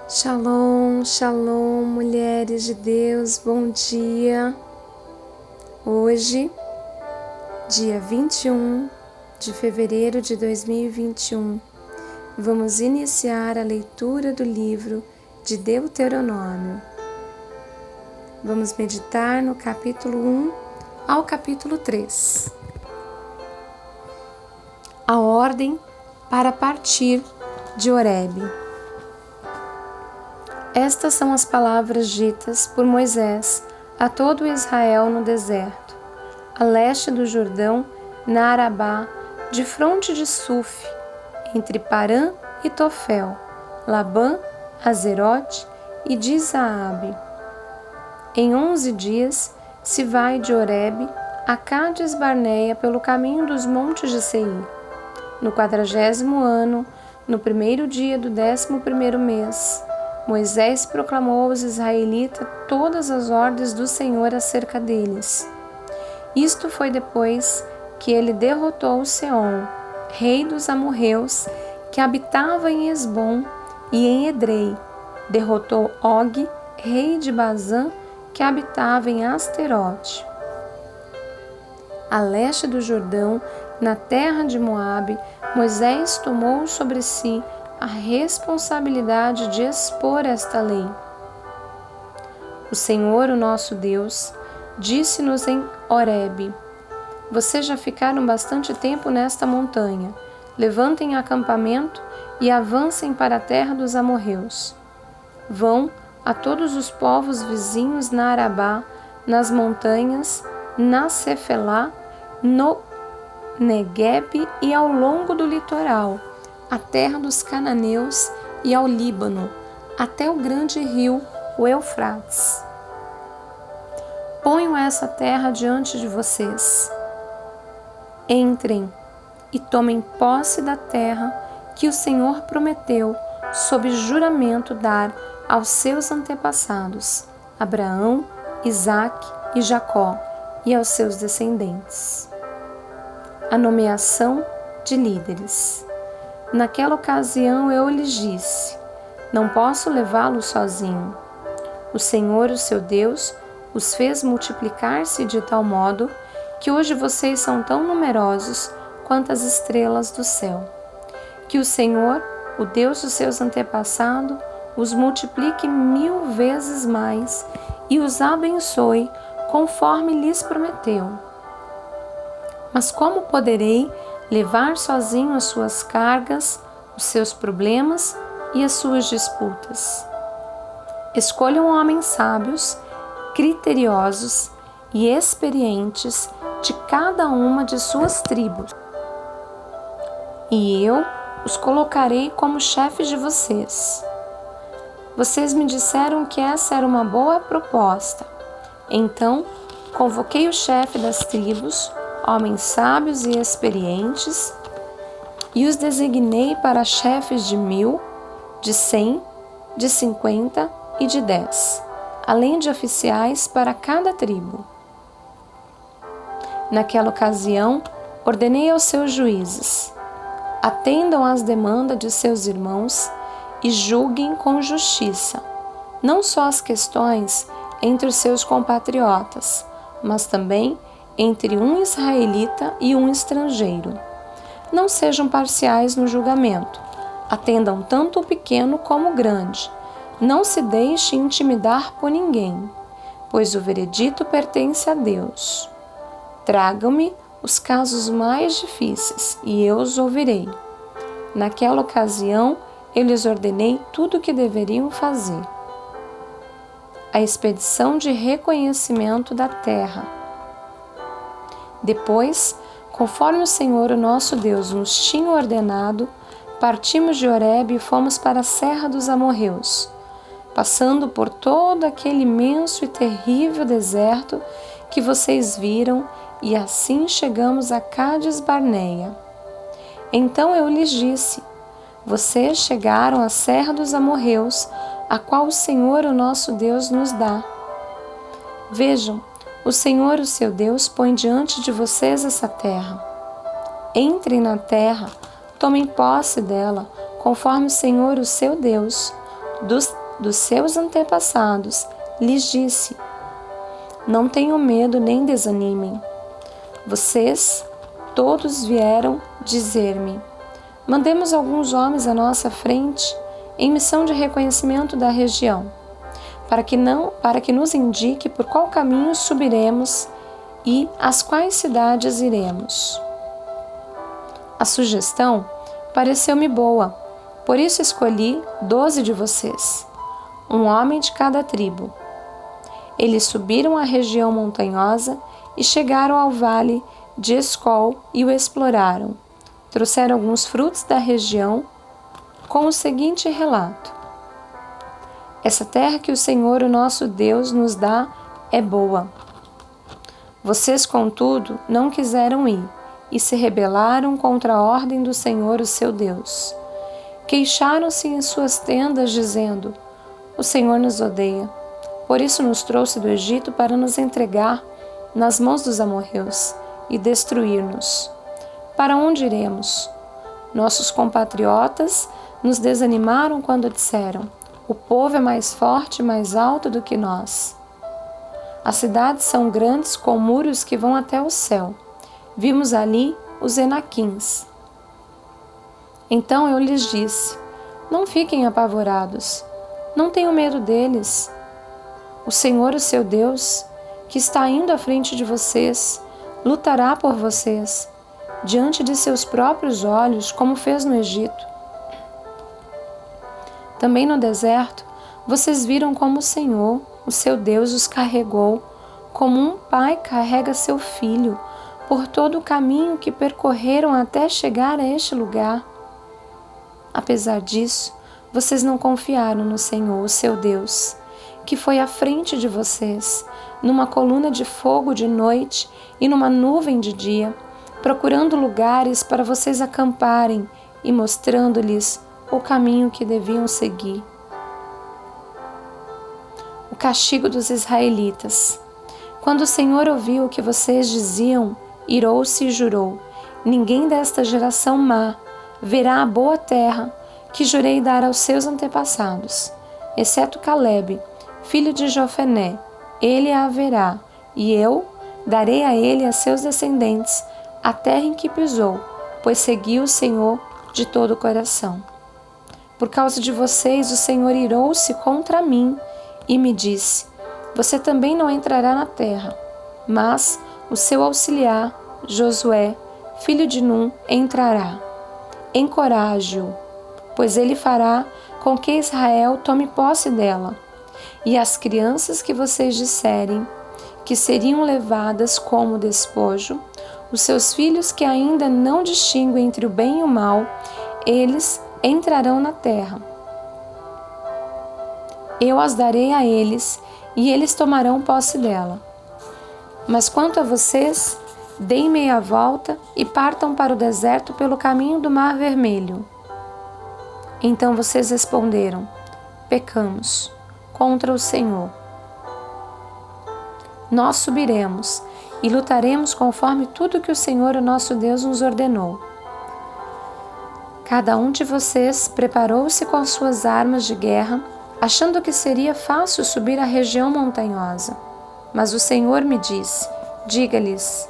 Shalom, shalom, mulheres de Deus, bom dia. Hoje, dia 21 de fevereiro de 2021, vamos iniciar a leitura do livro de Deuteronômio. Vamos meditar no capítulo 1 ao capítulo 3. A ordem para partir de Horebe. Estas são as palavras ditas por Moisés a todo Israel no deserto, a leste do Jordão, na Arabá, de fronte de Suf, entre Parã e Tofel, Labã, Azerote e de Zaabe. Em 11 dias se vai de Horebe a Cádiz Barneia pelo caminho dos montes de Seir. No 40º ano, no 1º dia do 11º mês, Moisés proclamou aos israelitas todas as ordens do Senhor acerca deles. Isto foi depois que ele derrotou Seom, rei dos amorreus, que habitava em Esbom e em Edrei. Derrotou Og, rei de Bazã, que habitava em Asterote. A leste do Jordão, na terra de Moabe, Moisés tomou sobre si a responsabilidade de expor esta lei. O Senhor, o nosso Deus, disse-nos em Horebe: Vocês já ficaram bastante tempo nesta montanha. Levantem acampamento e avancem para a terra dos amorreus. Vão a todos os povos vizinhos na Arabá, nas montanhas, na Cefelá, no Neguebe e ao longo do litoral, a terra dos cananeus e ao Líbano, até o grande rio, o Eufrates. Ponho essa terra diante de vocês. Entrem e tomem posse da terra que o Senhor prometeu, sob juramento, dar aos seus antepassados, Abraão, Isaque e Jacó, e aos seus descendentes. A nomeação de líderes. Naquela ocasião eu lhes disse: Não posso levá-los sozinho. O Senhor, o seu Deus, os fez multiplicar-se de tal modo que hoje vocês são tão numerosos quanto as estrelas do céu. Que o Senhor, o Deus dos seus antepassados, os multiplique 1000 vezes mais e os abençoe conforme lhes prometeu. Mas como poderei levar sozinho as suas cargas, os seus problemas e as suas disputas? Escolham homens sábios, criteriosos e experientes de cada uma de suas tribos, e eu os colocarei como chefes de vocês. Vocês me disseram que essa era uma boa proposta. Então, convoquei o chefe das tribos, homens sábios e experientes, e os designei para chefes de 1000, de 100, de 50 e de 10, além de oficiais para cada tribo. Naquela ocasião, ordenei aos seus juízes: atendam às demandas de seus irmãos e julguem com justiça, não só as questões entre os seus compatriotas, mas também entre um israelita e um estrangeiro. Não sejam parciais no julgamento. Atendam tanto o pequeno como o grande. Não se deixe intimidar por ninguém, pois o veredito pertence a Deus. Tragam-me os casos mais difíceis e eu os ouvirei. Naquela ocasião, eu lhes ordenei tudo o que deveriam fazer. A expedição de reconhecimento da terra. Depois, conforme o Senhor, o nosso Deus, nos tinha ordenado, partimos de Horebe e fomos para a Serra dos Amorreus, passando por todo aquele imenso e terrível deserto que vocês viram, e assim chegamos a Cádiz Barneia. Então eu lhes disse: Vocês chegaram à Serra dos Amorreus, a qual o Senhor, o nosso Deus, nos dá. Vejam, o Senhor, o seu Deus, põe diante de vocês essa terra. Entrem na terra, tomem posse dela, conforme o Senhor, o seu Deus, dos seus antepassados, lhes disse: não tenham medo nem desanimem. Vocês todos vieram dizer-me: mandemos alguns homens à nossa frente em missão de reconhecimento da região, para que nos indique por qual caminho subiremos e às quais cidades iremos. A sugestão pareceu-me boa, por isso escolhi 12 de vocês, um homem de cada tribo. Eles subiram a região montanhosa e chegaram ao vale de Escol e o exploraram. Trouxeram alguns frutos da região com o seguinte relato: essa terra que o Senhor, o nosso Deus, nos dá é boa. Vocês, contudo, não quiseram ir e se rebelaram contra a ordem do Senhor, o seu Deus. Queixaram-se em suas tendas, dizendo: o Senhor nos odeia, por isso nos trouxe do Egito para nos entregar nas mãos dos amorreus e destruir-nos. Para onde iremos? Nossos compatriotas nos desanimaram quando disseram: o povo é mais forte e mais alto do que nós. As cidades são grandes, com muros que vão até o céu. Vimos ali os Enaquins. Então eu lhes disse: não fiquem apavorados, não tenham medo deles. O Senhor, o seu Deus, que está indo à frente de vocês, lutará por vocês, diante de seus próprios olhos, como fez no Egito. Também no deserto, vocês viram como o Senhor, o seu Deus, os carregou, como um pai carrega seu filho, por todo o caminho que percorreram até chegar a este lugar. Apesar disso, vocês não confiaram no Senhor, o seu Deus, que foi à frente de vocês, numa coluna de fogo de noite e numa nuvem de dia, procurando lugares para vocês acamparem e mostrando-lhes o caminho que deviam seguir. O castigo dos israelitas. Quando o Senhor ouviu o que vocês diziam, irou-se e jurou: ninguém desta geração má verá a boa terra que jurei dar aos seus antepassados, exceto Calebe, filho de Jofoné. Ele a verá, e eu darei a ele e a seus descendentes a terra em que pisou, pois seguiu o Senhor de todo o coração. Por causa de vocês, o Senhor irou-se contra mim e me disse: você também não entrará na terra, mas o seu auxiliar, Josué, filho de Num, entrará. Encoraje-o, pois ele fará com que Israel tome posse dela. E as crianças que vocês disserem que seriam levadas como despojo, os seus filhos que ainda não distinguem entre o bem e o mal, eles entrarão na terra. Eu as darei a eles, e eles tomarão posse dela. Mas quanto a vocês, deem meia volta e partam para o deserto pelo caminho do Mar Vermelho. Então vocês responderam: pecamos contra o Senhor. Nós subiremos e lutaremos conforme tudo que o Senhor, o nosso Deus, nos ordenou. Cada um de vocês preparou-se com suas armas de guerra, achando que seria fácil subir a região montanhosa. Mas o Senhor me disse: diga-lhes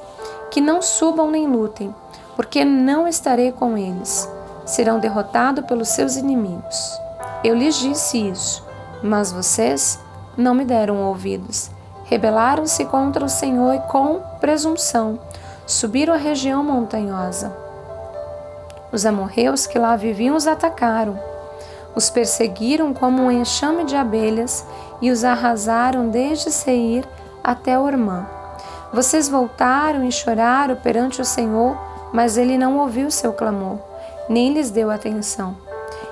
que não subam nem lutem, porque não estarei com eles. Serão derrotados pelos seus inimigos. Eu lhes disse isso, mas vocês não me deram ouvidos. Rebelaram-se contra o Senhor e, com presunção, subiram a região montanhosa. Os amorreus que lá viviam os atacaram. Os perseguiram como um enxame de abelhas e os arrasaram desde Seir até Ormã. Vocês voltaram e choraram perante o Senhor, mas ele não ouviu seu clamor, nem lhes deu atenção.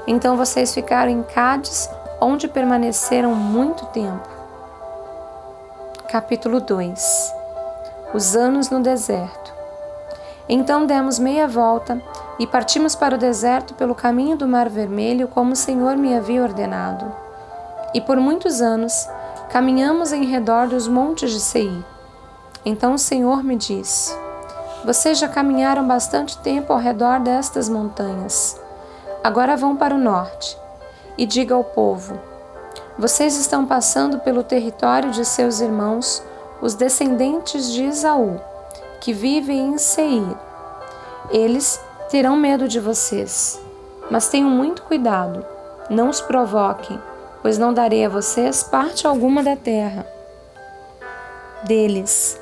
Então vocês ficaram em Cádiz, onde permaneceram muito tempo. Capítulo 2. Os anos no deserto. Então demos meia volta e partimos para o deserto pelo caminho do Mar Vermelho, como o Senhor me havia ordenado. E por muitos anos caminhamos em redor dos montes de Seir. Então o Senhor me disse: vocês já caminharam bastante tempo ao redor destas montanhas. Agora vão para o norte e diga ao povo: Vocês estão passando pelo território de seus irmãos, os descendentes de Esaú, que vivem em Seir. Eles terão medo de vocês, mas tenham muito cuidado, não os provoquem, pois não darei a vocês parte alguma da terra deles,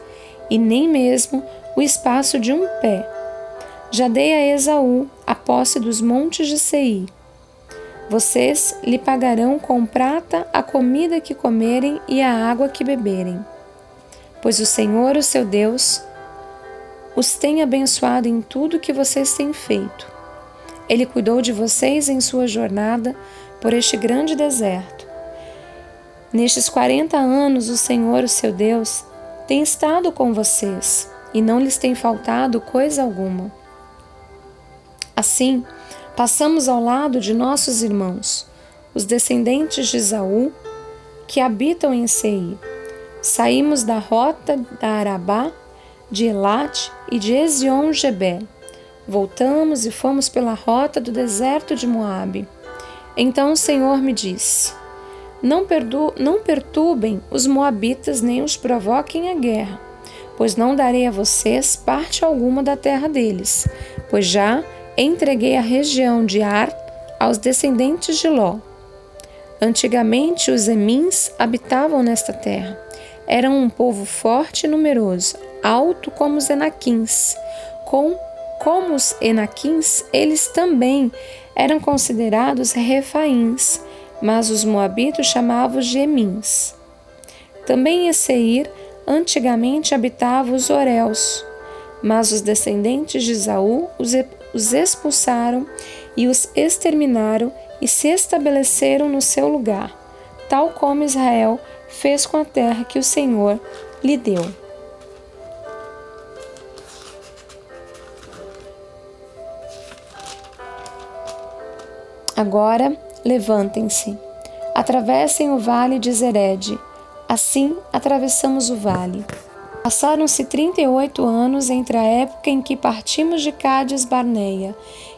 e nem mesmo o espaço de um pé. Já dei a Esaú a posse dos montes de Seir. Vocês lhe pagarão com prata a comida que comerem e a água que beberem, pois o Senhor, o seu Deus, os tem abençoado em tudo que vocês têm feito. Ele cuidou de vocês em sua jornada por este grande deserto. Nestes 40 anos, o Senhor, o seu Deus, tem estado com vocês e não lhes tem faltado coisa alguma. Assim, passamos ao lado de nossos irmãos, os descendentes de Esaú, que habitam em Seir. Saímos da rota da Arabá, de Elate e de Ezion-Geber. Voltamos e fomos pela rota do deserto de Moabe. Então o Senhor me disse: Não perturbem os moabitas nem os provoquem a guerra, pois não darei a vocês parte alguma da terra deles, pois já entreguei a região de Ar aos descendentes de Ló. Antigamente os Emins habitavam nesta terra. Eram um povo forte e numeroso, alto como os Enaquins. Como os Enaquins, eles também eram considerados refaíns, mas os moabitos chamavam-os de Emins. Também em Seir, antigamente habitavam os Oreus, mas os descendentes de Esaú os expulsaram e os exterminaram e se estabeleceram no seu lugar, tal como Israel fez com a terra que o Senhor lhe deu. Agora levantem-se, atravessem o vale de Zered. Assim atravessamos o vale. Passaram-se 38 anos entre a época em que partimos de Cádiz Barneia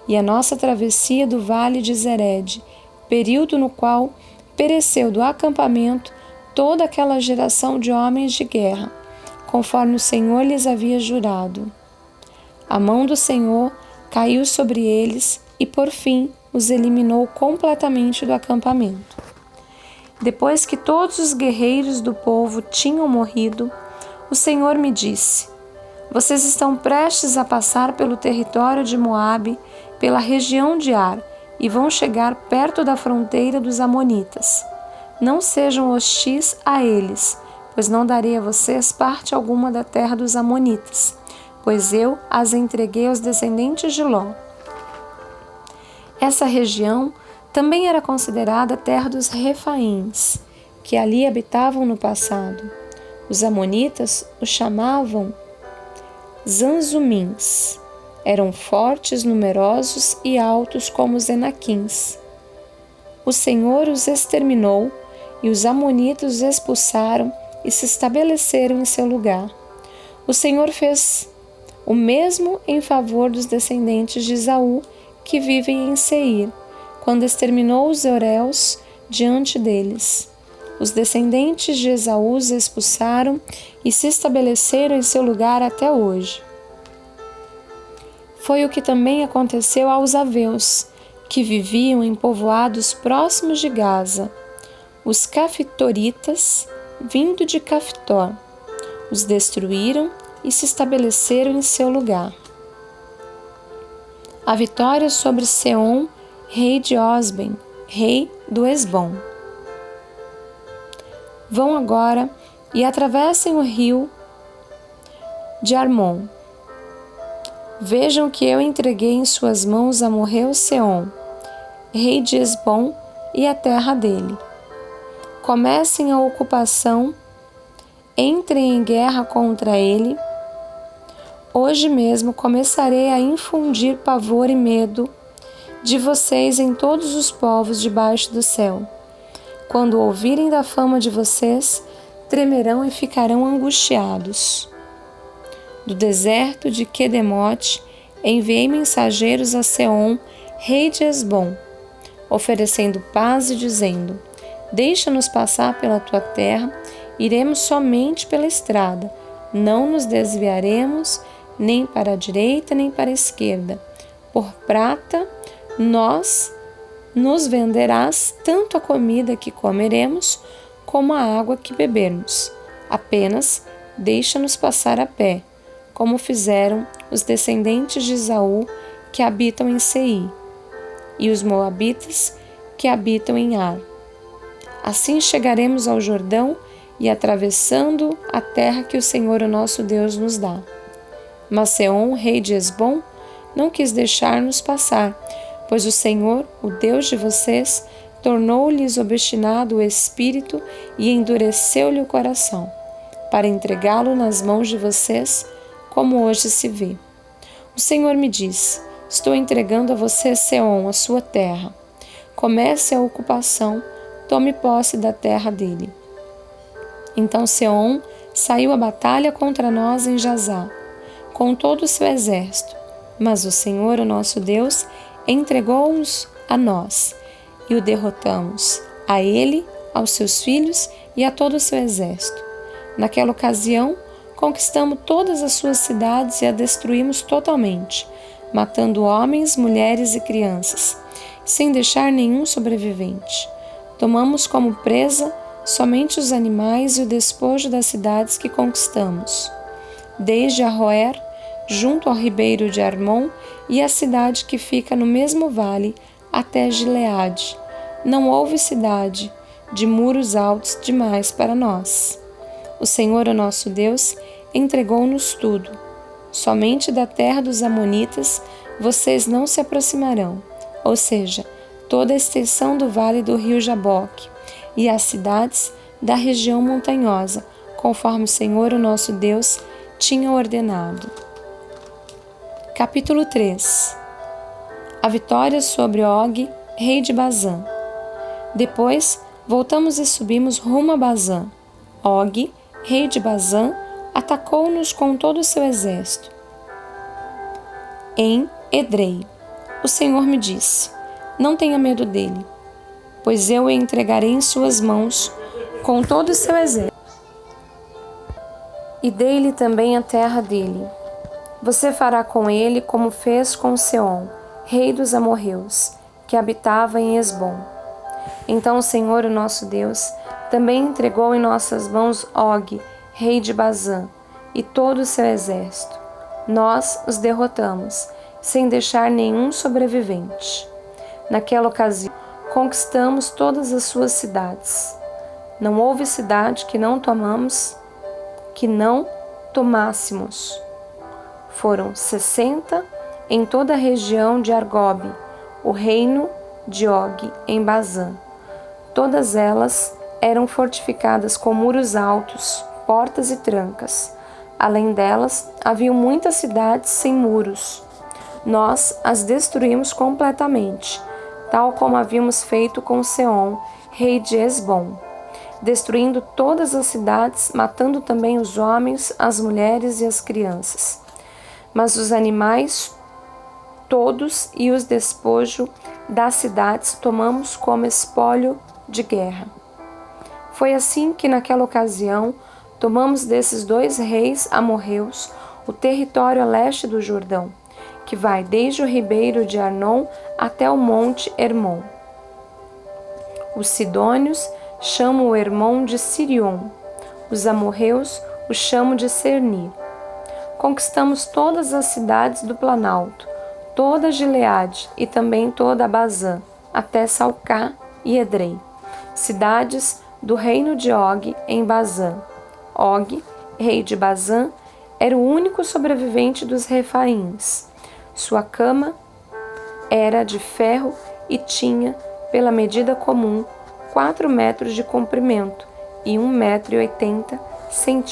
e a nossa travessia do vale de Zered, período no qual pereceu do acampamento toda aquela geração de homens de guerra, conforme o Senhor lhes havia jurado. A mão do Senhor caiu sobre eles e, por fim, os eliminou completamente do acampamento. Depois que todos os guerreiros do povo tinham morrido, o Senhor me disse: Vocês estão prestes a passar pelo território de Moabe, pela região de Ar, e vão chegar perto da fronteira dos amonitas. Não sejam hostis a eles, pois não darei a vocês parte alguma da terra dos amonitas, pois eu as entreguei aos descendentes de Ló. Essa região também era considerada a terra dos refaíns, que ali habitavam no passado. Os amonitas os chamavam Zanzumins. Eram fortes, numerosos e altos como os Enaquins. O Senhor os exterminou e os amonitas os expulsaram e se estabeleceram em seu lugar. O Senhor fez o mesmo em favor dos descendentes de Esaú, que vivem em Seir, quando exterminou os Oreus diante deles. Os descendentes de Esaú os expulsaram e se estabeleceram em seu lugar até hoje. Foi o que também aconteceu aos Aveus, que viviam em povoados próximos de Gaza. Os Cafitoritas, vindo de Cafitor, os destruíram e se estabeleceram em seu lugar. A vitória sobre Seom, rei de Osben, rei do Esbom. Vão agora e atravessem o rio de Armon. Vejam que eu entreguei em suas mãos Amorreu Seom, rei de Esbom, e a terra dele. Comecem a ocupação, entrem em guerra contra ele. Hoje mesmo começarei a infundir pavor e medo de vocês em todos os povos debaixo do céu. Quando ouvirem da fama de vocês, tremerão e ficarão angustiados. Do deserto de Quedemote, enviei mensageiros a Seom, rei de Esbom, oferecendo paz e dizendo: Deixa-nos passar pela tua terra, iremos somente pela estrada, não nos desviaremos nem para a direita nem para a esquerda. Por prata nos venderás tanto a comida que comeremos como a água que bebermos. Apenas deixa-nos passar a pé, como fizeram os descendentes de Esaú que habitam em Seir, e os moabitas que habitam em Ar. Assim chegaremos ao Jordão e atravessando a terra que o Senhor, o nosso Deus, nos dá. Mas Seom, rei de Hesbom, não quis deixar-nos passar, pois o Senhor, o Deus de vocês, tornou-lhes obstinado o espírito e endureceu-lhe o coração, para entregá-lo nas mãos de vocês, como hoje se vê. O Senhor me disse: estou entregando a você, Seom, a sua terra. Comece a ocupação, tome posse da terra dele. Então Seom saiu à batalha contra nós em Jazá, com todo o seu exército. Mas o Senhor, o nosso Deus, entregou-os a nós, e o derrotamos, a ele, aos seus filhos e a todo o seu exército. Naquela ocasião, conquistamos todas as suas cidades e a destruímos totalmente, matando homens, mulheres e crianças, sem deixar nenhum sobrevivente. Tomamos como presa somente os animais e o despojo das cidades que conquistamos, desde Aroer, junto ao ribeiro de Armon, e a cidade que fica no mesmo vale, até Gileade. Não houve cidade de muros altos demais para nós. O Senhor, o nosso Deus, entregou-nos tudo. Somente da terra dos Amonitas vocês não se aproximarão, ou seja, toda a extensão do vale do rio Jaboque e as cidades da região montanhosa, conforme o Senhor, o nosso Deus, tinha ordenado. Capítulo 3. A vitória sobre Og, rei de Bazã. Depois, voltamos e subimos rumo a Bazã. Og, rei de Bazã, atacou-nos com todo o seu exército. Em Edrei. O Senhor me disse: não tenha medo dele, pois eu o entregarei em suas mãos com todo o seu exército. E dei-lhe também a terra dele. Você fará com ele como fez com Seom, rei dos amorreus, que habitava em Hesbom. Então o Senhor, o nosso Deus, também entregou em nossas mãos Og, rei de Bazã, e todo o seu exército. Nós os derrotamos, sem deixar nenhum sobrevivente. Naquela ocasião, conquistamos todas as suas cidades. Não houve cidade que não tomássemos. Foram 60 em toda a região de Argobe, o reino de Og em Bazã. Todas elas eram fortificadas com muros altos, portas e trancas. Além delas, havia muitas cidades sem muros. Nós as destruímos completamente, tal como havíamos feito com Seom, rei de Hesbom, destruindo todas as cidades, matando também os homens, as mulheres e as crianças. Mas os animais todos e os despojos das cidades tomamos como espólio de guerra. Foi assim que naquela ocasião tomamos desses dois reis amorreus o território a leste do Jordão, que vai desde o ribeiro de Arnon até o monte Hermon. Os sidônios chamam o Hermon de Sirion, os amorreus o chamam de Sernir. Conquistamos todas as cidades do Planalto, toda Gileade e também toda Bazã, até Salcá e Edrei, cidades do reino de Og em Bazã. Og, rei de Bazã, era o único sobrevivente dos Refaíns. Sua cama era de ferro e tinha, pela medida comum, 4 metros de comprimento e 1,80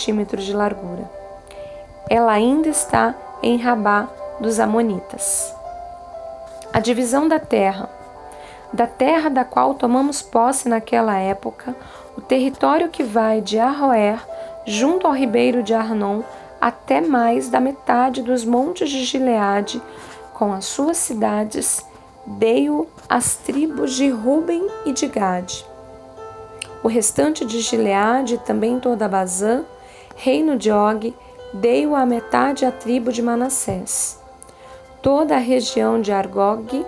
m de largura. Ela ainda está em Rabá dos Amonitas. A divisão da terra da qual tomamos posse naquela época, o território que vai de Aroer, junto ao ribeiro de Arnon, até mais da metade dos montes de Gileade, com as suas cidades, dei-o às tribos de Ruben e de Gade. o restante de Gileade e também toda Bazã, reino de Og, dei-o à metade à tribo de Manassés. Toda a região de Argob,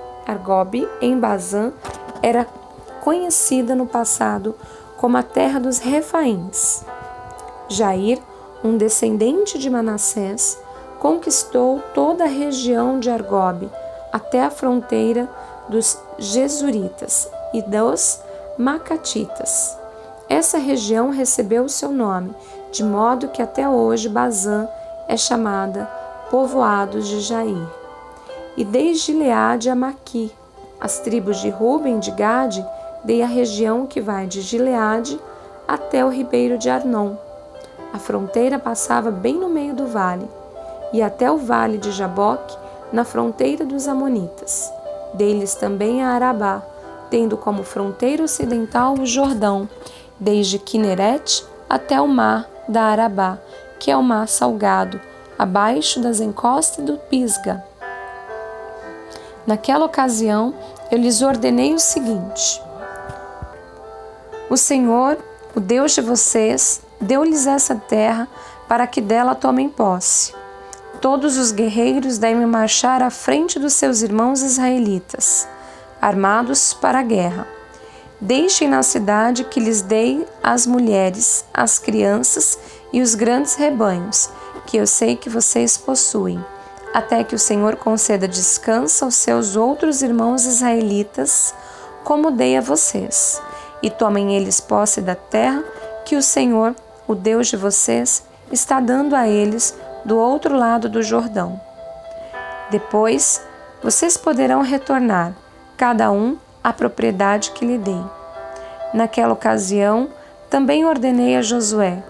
em Bazã, era conhecida no passado como a terra dos Refaíns. Jair, um descendente de Manassés, conquistou toda a região de Argob até a fronteira dos Gesuritas e dos Macatitas. Essa região recebeu o seu nome, de modo que até hoje Bazã é chamada Povoados de Jair. E desde Gileade a Maqui, as tribos de Ruben e de Gade, dei a região que vai de Gileade até o ribeiro de Arnon. A fronteira passava bem no meio do vale, e até o vale de Jaboque, na fronteira dos Amonitas. Dei-lhes também a Arabá, tendo como fronteira ocidental o Jordão, desde Quinerete até o mar da Arabá, que é o mar salgado, abaixo das encostas do Pisga. Naquela ocasião, eu lhes ordenei o seguinte: o Senhor, o Deus de vocês, deu-lhes essa terra para que dela tomem posse. Todos os guerreiros devem marchar à frente dos seus irmãos israelitas, armados para a guerra. Deixem na cidade que lhes dei as mulheres, as crianças e os grandes rebanhos, que eu sei que vocês possuem, até que o Senhor conceda descanso aos seus outros irmãos israelitas, como dei a vocês, e tomem eles posse da terra que o Senhor, o Deus de vocês, está dando a eles do outro lado do Jordão. Depois, vocês poderão retornar, cada um à propriedade que lhe dei. Naquela ocasião, também ordenei a Josué: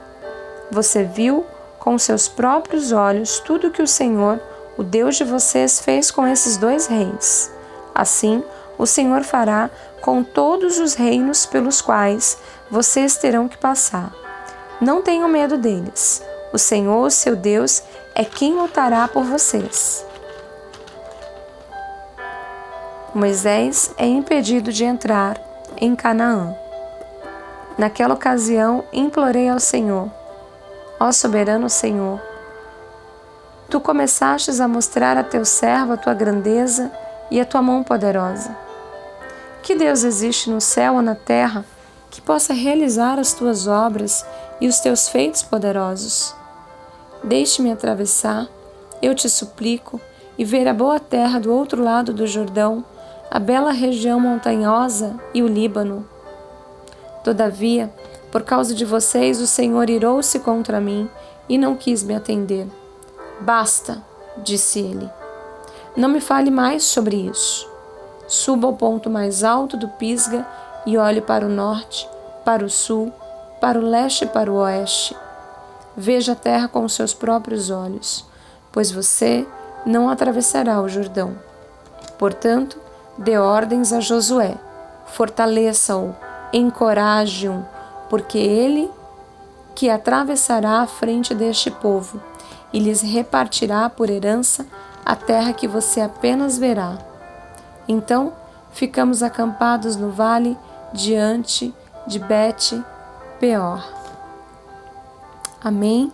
você viu com seus próprios olhos tudo que o Senhor, o Deus de vocês, fez com esses dois reis. Assim, o Senhor fará com todos os reinos pelos quais vocês terão que passar. Não tenham medo deles. O Senhor, seu Deus, é quem lutará por vocês. Moisés é impedido de entrar em Canaã. Naquela ocasião, implorei ao Senhor: ó soberano Senhor, tu começastes a mostrar a teu servo a tua grandeza e a tua mão poderosa. Que Deus existe no céu ou na terra que possa realizar as tuas obras e os teus feitos poderosos? Deixe-me atravessar, eu te suplico, e ver a boa terra do outro lado do Jordão, a bela região montanhosa e o Líbano. Todavia, por causa de vocês, o Senhor irou-se contra mim e não quis me atender. Basta, disse ele. Não me fale mais sobre isso. Suba ao ponto mais alto do Pisga e olhe para o norte, para o sul, para o leste e para o oeste. Veja a terra com os seus próprios olhos, pois você não atravessará o Jordão. Portanto, dê ordens a Josué, fortaleça-o, encoraje-o, porque ele que atravessará a frente deste povo e lhes repartirá por herança a terra que você apenas verá. Então, ficamos acampados no vale diante de Bet-peor. Amém?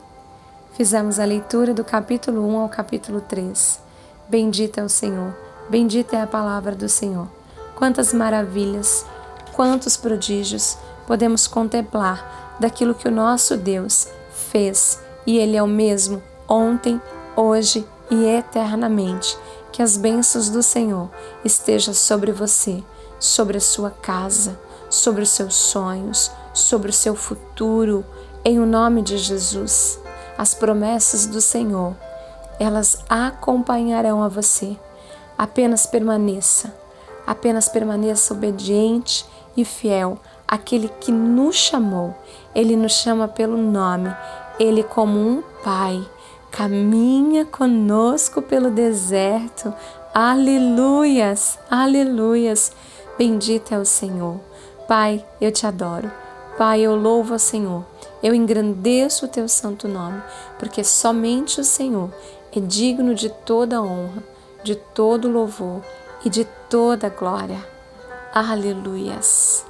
Fizemos a leitura do capítulo 1 ao capítulo 3. Bendito é o Senhor, bendita é a palavra do Senhor. Quantas maravilhas, quantos prodígios podemos contemplar daquilo que o nosso Deus fez. E Ele é o mesmo ontem, hoje e eternamente. Que as bênçãos do Senhor estejam sobre você, sobre a sua casa, sobre os seus sonhos, sobre o seu futuro. Em o nome de Jesus, as promessas do Senhor, elas acompanharão a você. Apenas permaneça obediente e fiel àquele que nos chamou. Ele nos chama pelo nome. Ele, como um pai, caminha conosco pelo deserto. Aleluias, aleluias. Bendito é o Senhor. Pai, eu te adoro. Pai, eu louvo ao Senhor. Eu engrandeço o teu santo nome, porque somente o Senhor é digno de toda honra, de todo louvor e de toda glória. Aleluias.